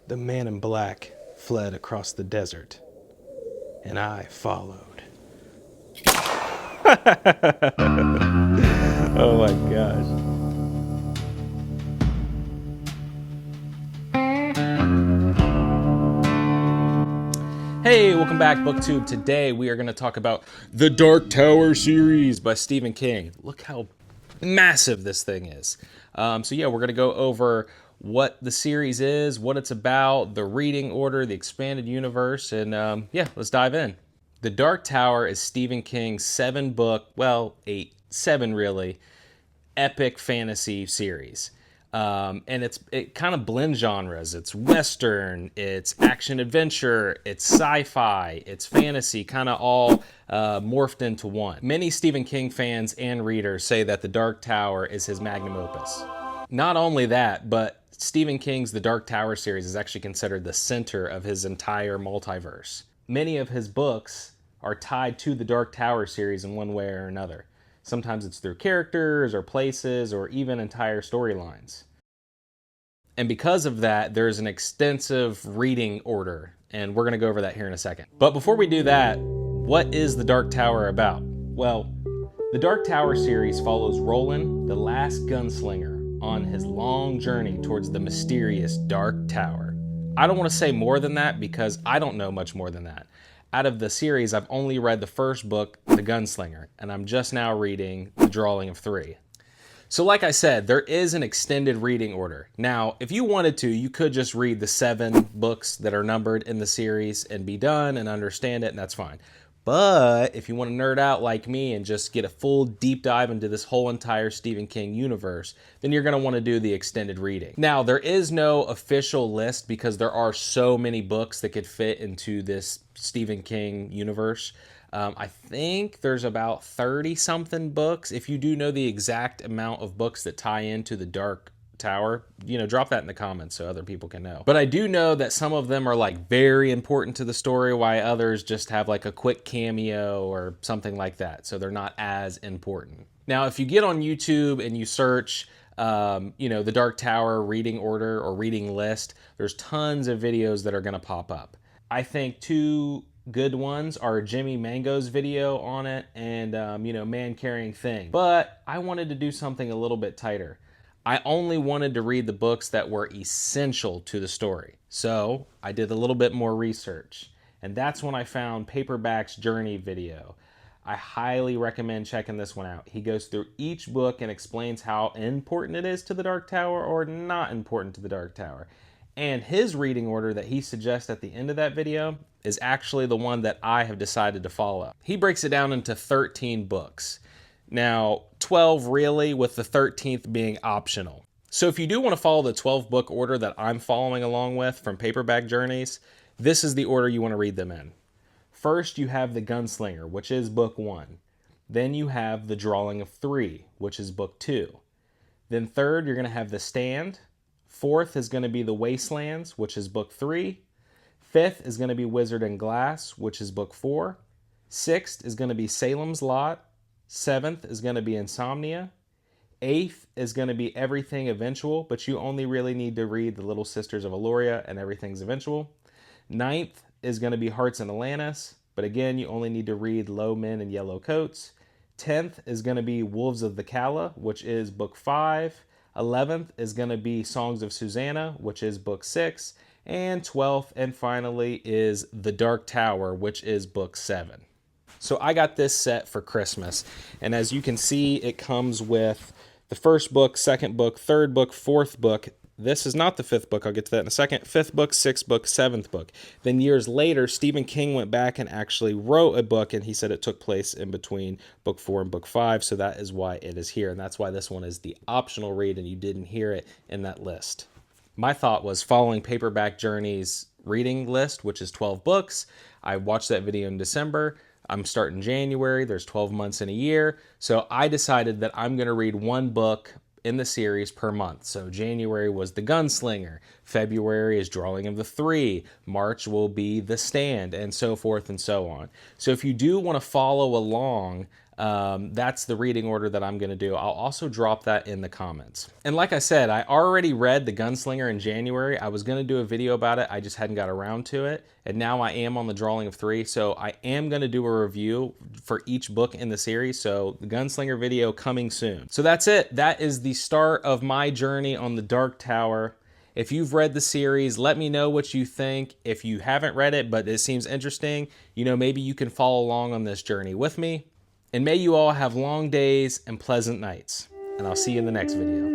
The man in black fled across the desert, and I followed. Oh my gosh. Hey, welcome back, BookTube. Today we are going to talk about the Dark Tower series by Stephen King. Look how massive this thing is. So yeah, we're going to go over what the series is, what it's about, the reading order, the expanded universe, and yeah, let's dive in. The Dark Tower is Stephen King's 7-book, well, 7 really, epic fantasy series. And it kind of blends genres. It's Western, it's action adventure, it's sci-fi, it's fantasy, kind of all morphed into one. Many Stephen King fans and readers say that The Dark Tower is his magnum opus. Not only that, but Stephen King's The Dark Tower series is actually considered the center of his entire multiverse. Many of his books are tied to the Dark Tower series in one way or another. Sometimes it's through characters or places or even entire storylines. And because of that, there's an extensive reading order, and we're going to go over that here in a second. But before we do that, what is The Dark Tower about? Well, the Dark Tower series follows Roland, the last gunslinger, on his long journey towards the mysterious Dark Tower. I don't want to say more than that because I don't know much more than that. Out of the series, I've only read the first book, The Gunslinger, and I'm just now reading The Drawing of Three. So like I said, there is an extended reading order. Now, if you wanted to, you could just read the 7 books that are numbered in the series and be done and understand it, and that's fine. But if you want to nerd out like me and just get a full deep dive into this whole entire Stephen King universe, then you're going to want to do the extended reading. Now, there is no official list because there are so many books that could fit into this Stephen King universe. I think there's about 30-something books. If you do know the exact amount of books that tie into the Dark Tower, drop that in the comments so other people can know. But I do know that some of them are like very important to the story, while others just have like a quick cameo or something like that. So they're not as important. Now, if you get on YouTube and you search, the Dark Tower reading order or reading list, there's tons of videos that are going to pop up. I think 2 good ones are Jimmy Mango's video on it and, Man Carrying Thing. But I wanted to do something a little bit tighter. I only wanted to read the books that were essential to the story. So I did a little bit more research. And that's when I found Paperback's Journey video. I highly recommend checking this one out. He goes through each book and explains how important it is to the Dark Tower or not important to the Dark Tower. And his reading order that he suggests at the end of that video is actually the one that I have decided to follow. He breaks it down into 13 books. Now, 12 really, with the 13th being optional. So if you do want to follow the 12-book order that I'm following along with from Paperback Journeys, this is the order you want to read them in. First, you have The Gunslinger, which is book 1. Then you have The Drawing of Three, which is book 2. Then third, you're going to have The Stand. Fourth is going to be The Wastelands, which is book 3. Fifth is going to be Wizard and Glass, which is book 4. Sixth is going to be Salem's Lot. Seventh is going to be Insomnia. Eighth is going to be Everything Eventual, but you only really need to read The Little Sisters of Eloria and Everything's Eventual. Ninth is going to be Hearts in Atlantis, but again, you only need to read Low Men in Yellow Coats. 10th is going to be Wolves of the Calla, which is book 5. 11th is going to be Songs of Susanna, which is book 6. And 12th and finally is The Dark Tower, which is book 7. So I got this set for Christmas. And as you can see, it comes with the first book, second book, third book, fourth book. This is not the 5th book. I'll get to that in a second. 5th book, 6th book, 7th book. Then years later, Stephen King went back and actually wrote a book, and he said it took place in between book 4 and book 5, so that is why it is here. And that's why this one is the optional read, and you didn't hear it in that list. My thought was following Paperback Journey's reading list, which is 12 books. I watched that video in December. I'm starting January. There's 12 months in a year. So I decided that I'm going to read 1 book in the series per month. So January was The Gunslinger, February is Drawing of the Three, March will be The Stand, and so forth and so on. So if you do want to follow along That's the reading order that I'm going to do. I'll also drop that in the comments. And like I said, I already read The Gunslinger in January. I was going to do a video about it. I just hadn't got around to it. And now I am on the Drawing of Three. So I am going to do a review for each book in the series. So the Gunslinger video coming soon. So that's it. That is the start of my journey on the Dark Tower. If you've read the series, let me know what you think. If you haven't read it, but it seems interesting, maybe you can follow along on this journey with me. And may you all have long days and pleasant nights. And I'll see you in the next video.